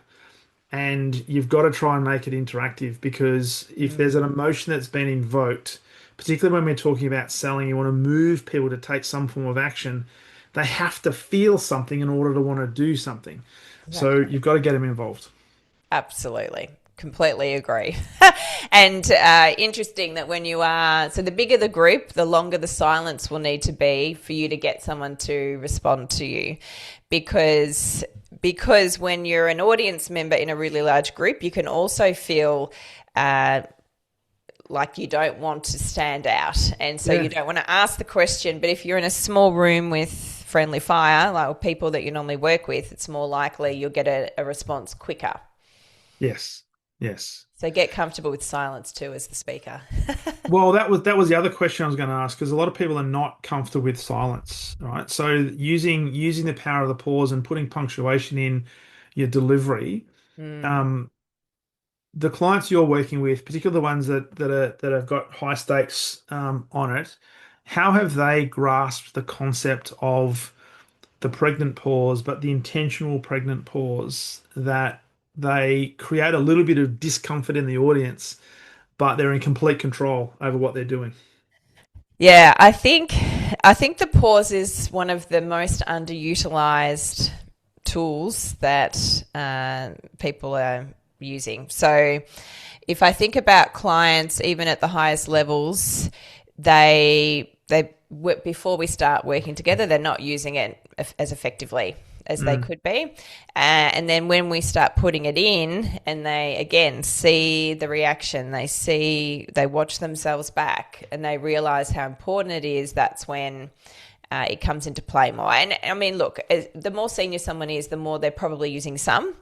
And you've got to try and make it interactive because if there's an emotion that's been invoked, particularly when we're talking about selling, you want to move people to take some form of action. They have to feel something in order to want to do something. So Exactly. you've got to get them involved. Absolutely. Completely agree. And interesting that when you are, so the bigger the group, the longer the silence will need to be for you to get someone to respond to you. Because when you're an audience member in a really large group, you can also feel like you don't want to stand out. And so Yeah. you don't want to ask the question. But if you're in a small room with friendly fire, like people that you normally work with, it's more likely you'll get a response quicker. Yes. Yes. So get comfortable with silence too as the speaker. Well, that was the other question I was going to ask because a lot of people are not comfortable with silence, right? So using the power of the pause and putting punctuation in your delivery, Mm. um, the clients you're working with, particularly the ones that have got high stakes on it, how have they grasped the concept of the pregnant pause, but the intentional pregnant pause that they create a little bit of discomfort in the audience, but they're in complete control over what they're doing? Yeah, I think I think the pause is one of the most underutilized tools that people are using. So if I think about clients, even at the highest levels, they before we start working together, they're not using it as effectively as they could be. And then when we start putting it in and they, again, see the reaction, they watch themselves back and they realize how important it is, that's when it comes into play more. And I mean, look, the more senior someone is, the more they're probably using some.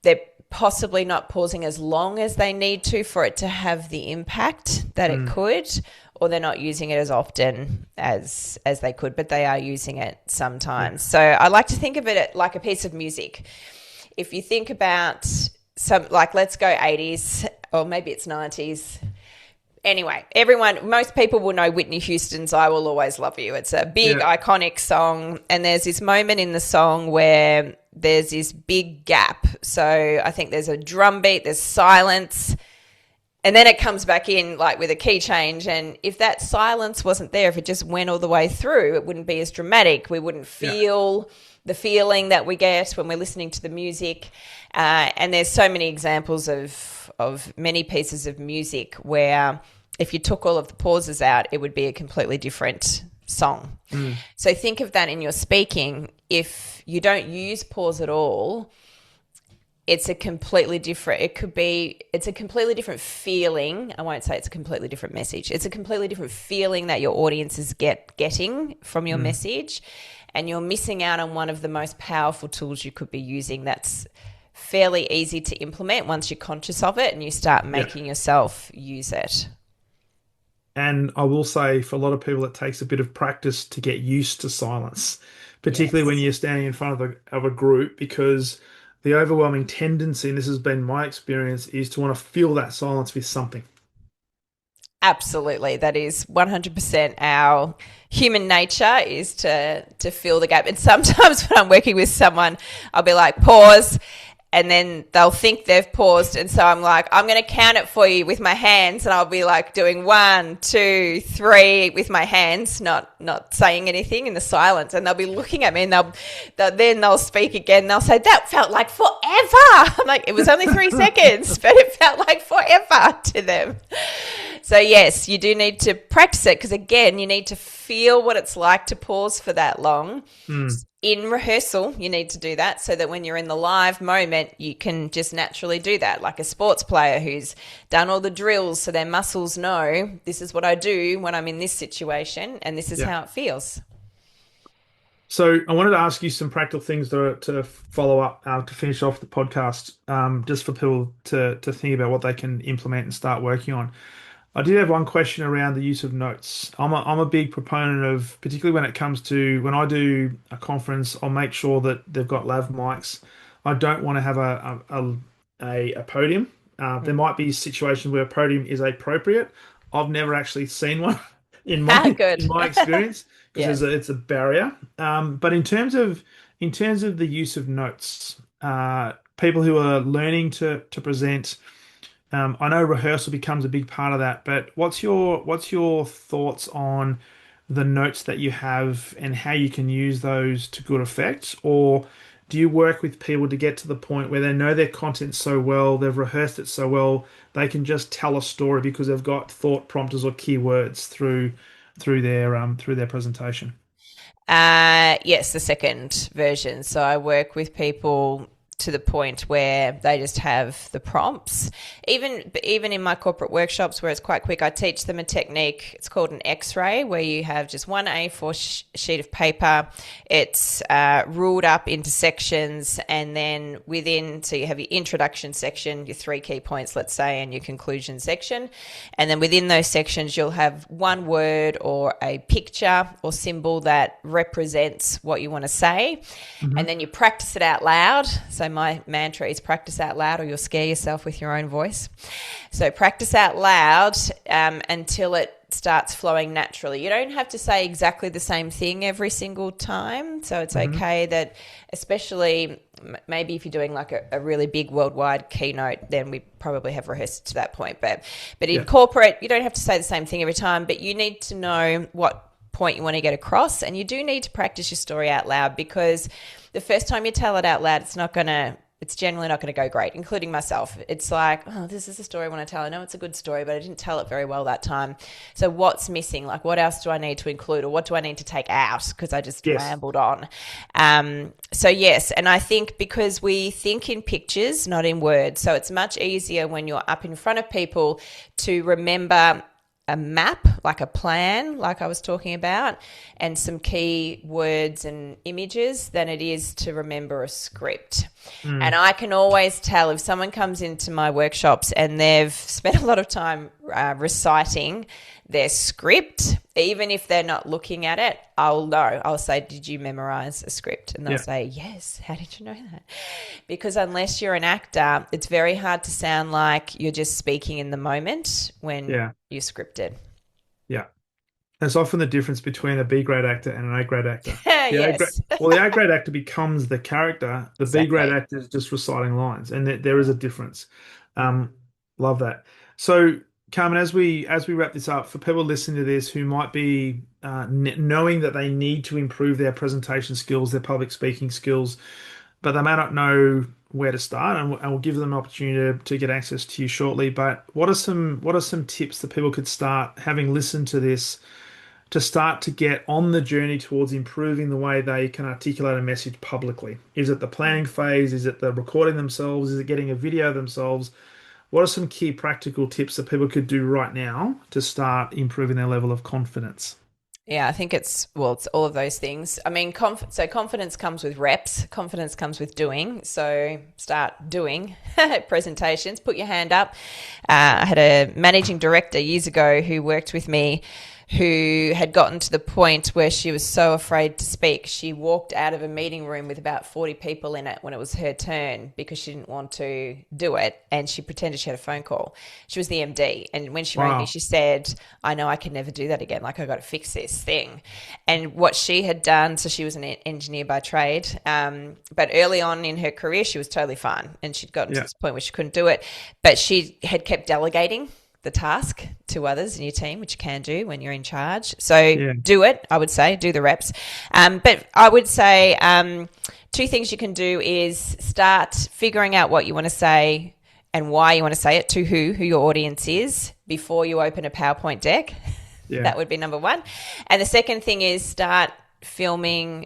They're possibly not pausing as long as they need to for it to have the impact that it could, or they're not using it as often as they could, but they are using it sometimes. So I like to think of it like a piece of music. If you think about like, let's go 80s, or maybe it's 90s. Anyway, most people will know Whitney Houston's I Will Always Love You. It's a big, iconic song. And there's this moment in the song where there's this big gap. So I think there's a drum beat, there's silence, and then it comes back in like with a key change. And if that silence wasn't there, if it just went all the way through, it wouldn't be as dramatic. We wouldn't feel the feeling that we get when we're listening to the music. And there's so many examples of many pieces of music where if you took all of the pauses out, it would be a completely different song. So think of that in your speaking. If you don't use pause at all, it's a completely different feeling. I won't say it's a completely different message. It's a completely different feeling that your audience is getting from your message, and you're missing out on one of the most powerful tools you could be using that's fairly easy to implement once you're conscious of it and you start making yourself use it. And I will say, for a lot of people, it takes a bit of practice to get used to silence, particularly when you're standing in front of a group, because the overwhelming tendency, and this has been my experience, is to want to fill that silence with something. Absolutely. That is 100% our human nature, is to fill the gap. And sometimes when I'm working with someone, I'll be like, pause. And then they'll think they've paused. And so I'm like, I'm going to count it for you with my hands. And I'll be like doing 1, 2, 3 with my hands, not saying anything in the silence. And they'll be looking at me, and then they'll speak again. They'll say, that felt like forever. I'm like, it was only 3 seconds, but it felt like forever to them. So yes, you do need to practice it, because again, you need to feel what it's like to pause for that long. In rehearsal, you need to do that so that when you're in the live moment, you can just naturally do that, like a sports player who's done all the drills so their muscles know this is what I do when I'm in this situation and this is how it feels. So I wanted to ask you some practical things to follow up to finish off the podcast, just for people to think about what they can implement and start working on. I did have one question around the use of notes. I'm a big proponent of, particularly when it comes to when I do a conference, I'll make sure that they've got lav mics. I don't want to have a podium. There might be situations where a podium is appropriate. I've never actually seen one in my experience, because it's a barrier. But in terms of the use of notes, people who are learning to present. I know rehearsal becomes a big part of that, but what's your thoughts on the notes that you have and how you can use those to good effect? Or do you work with people to get to the point where they know their content so well, they've rehearsed it so well, they can just tell a story because they've got thought prompters or keywords through their presentation? Yes, the second version. So I work with people to the point where they just have the prompts. Even in my corporate workshops where it's quite quick, I teach them a technique. It's called an X-ray, where you have just one A4 sheet of paper. It's ruled up into sections, and then so you have your introduction section, your 3 key points, let's say, and your conclusion section. And then within those sections, you'll have one word or a picture or symbol that represents what you want to say. And then you practice it out loud. So my mantra is practice out loud, or you'll scare yourself with your own voice. So practice out loud until it starts flowing naturally. You don't have to say exactly the same thing every single time. So it's okay that, especially maybe if you're doing like a really big worldwide keynote, then we probably have rehearsed to that point. But in Yeah. corporate, you don't have to say the same thing every time, but you need to know what point you want to get across, and you do need to practice your story out loud, because the first time you tell it out loud, it's generally not going to go great, including myself. It's like, oh, this is a story I want to tell. I know it's a good story, but I didn't tell it very well that time. So what's missing? Like, what else do I need to include, or what do I need to take out? Because I just Yes. rambled on. So yes, and I think because we think in pictures, not in words, so it's much easier when you're up in front of people to remember a map, like a plan, like I was talking about, and some key words and images than it is to remember a script. And I can always tell if someone comes into my workshops and they've spent a lot of time reciting their script, even if they're not looking at it, I'll know. I'll say, did you memorize a script? And they'll Yeah. say, yes. How did you know that? Because unless you're an actor, it's very hard to sound like you're just speaking in the moment when Yeah. you're scripted. Yeah. That's often the difference between a B grade actor and an A grade actor. Yes, The A grade actor becomes the character. The B grade exactly. actor is just reciting lines, and there is a difference. Um, Love that. So, Carmen, as we wrap this up, for people listening to this who might be knowing that they need to improve their presentation skills, their public speaking skills, but they may not know where to start, and we'll give them an opportunity to get access to you shortly. But what are some tips that people could start having listened to this to start to get on the journey towards improving the way they can articulate a message publicly? Is it the planning phase? Is it the recording themselves? Is it getting a video themselves? What are some key practical tips that people could do right now to start improving their level of confidence? Yeah, I think it's all of those things. I mean, so confidence comes with reps. Confidence comes with doing. So start doing presentations. Put your hand up. I had a managing director years ago who worked with me, who had gotten to the point where she was so afraid to speak. She walked out of a meeting room with about 40 people in it when it was her turn because she didn't want to do it. And she pretended she had a phone call. She was the MD. And when she rang me, Wow. she said, I know I can never do that again. Like, I got to fix this thing. And what she had done, so she was an engineer by trade. But early on in her career, she was totally fine. And she'd gotten to Yeah. this point where she couldn't do it. But she had kept delegating the task to others in your team, which you can do when you're in charge. So Yeah. do it, I would say, do the reps. But I would say two things you can do is start figuring out what you want to say and why you want to say it, to who your audience is, before you open a PowerPoint deck. Yeah. That would be number one. And the second thing is start filming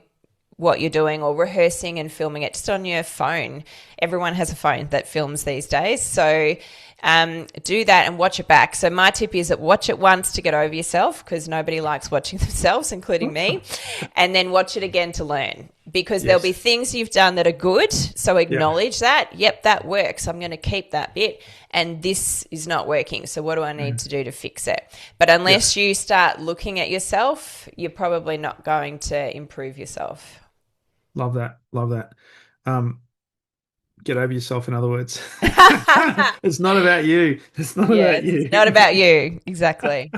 what you're doing, or rehearsing and filming it just on your phone. Everyone has a phone that films these days. So do that and watch it back. So my tip is that watch it once to get over yourself, because nobody likes watching themselves, including me, and then watch it again to learn, because there'll be Yes. things you've done that are good. So Yeah. acknowledge that. Yep, that works. I'm going to keep that bit. And this is not working. So what do I need to do to fix it? But unless you start looking at yourself, you're probably not going to improve yourself. Love that. Love that. Um, get over yourself, in other words. It's not about you. It's not Yeah, about it's you. not about you. Exactly.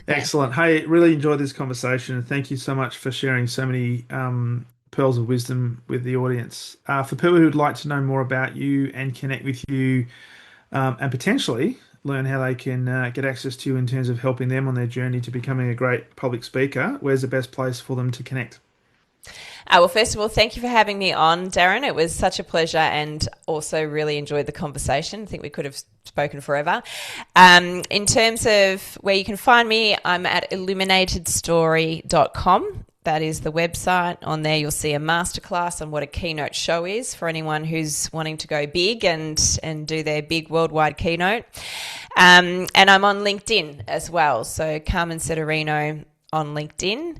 Excellent. Hey, really enjoyed this conversation, and thank you so much for sharing so many pearls of wisdom with the audience. For people who'd like to know more about you and connect with you, and potentially learn how they can get access to you in terms of helping them on their journey to becoming a great public speaker, where's the best place for them to connect? Well, first of all, thank you for having me on, Darren. It was such a pleasure, and also really enjoyed the conversation. I think we could have spoken forever. In terms of where you can find me, I'm at illuminatedstory.com. That is the website. On there, you'll see a masterclass on what a keynote show is for anyone who's wanting to go big and do their big worldwide keynote. And I'm on LinkedIn as well. So Carmen Sederino on LinkedIn.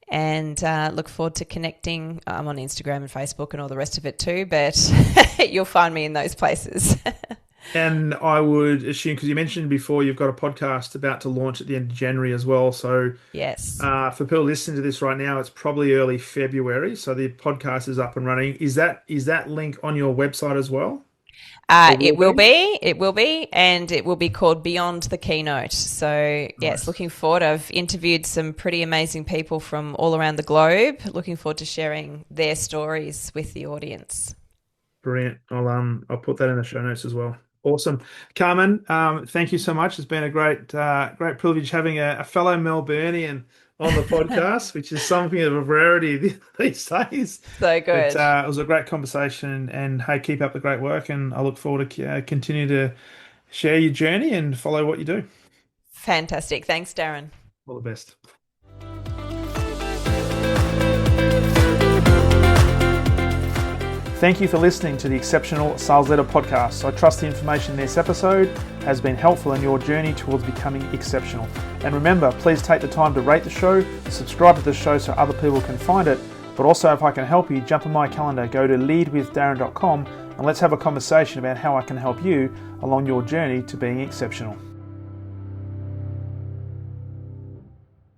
And look forward to connecting. I'm on Instagram and Facebook and all the rest of it too, but you'll find me in those places. And I would assume, because you mentioned before, you've got a podcast about to launch at the end of January as well. So Yes. for people listening to this right now, it's probably early February. So the podcast is up and running. Is that link on your website as well? It will be, and it will be called Beyond the Keynote. So, yes, looking forward. I've interviewed some pretty amazing people from all around the globe. Looking forward to sharing their stories with the audience. Brilliant. I'll put that in the show notes as well. Awesome. Carmen, thank you so much. It's been a great privilege having a fellow Melburnian on the podcast, which is something of a rarity these days. So But good. it was a great conversation, and hey, keep up the great work, and I look forward to continue to share your journey and follow what you do. Fantastic. Thanks, Darren. All the best. Thank you for listening to the Exceptional Sales Leader Podcast. I trust the information in this episode has been helpful in your journey towards becoming exceptional. And remember, please take the time to rate the show, subscribe to the show so other people can find it, but also if I can help you, jump on my calendar, go to leadwithdarren.com and let's have a conversation about how I can help you along your journey to being exceptional.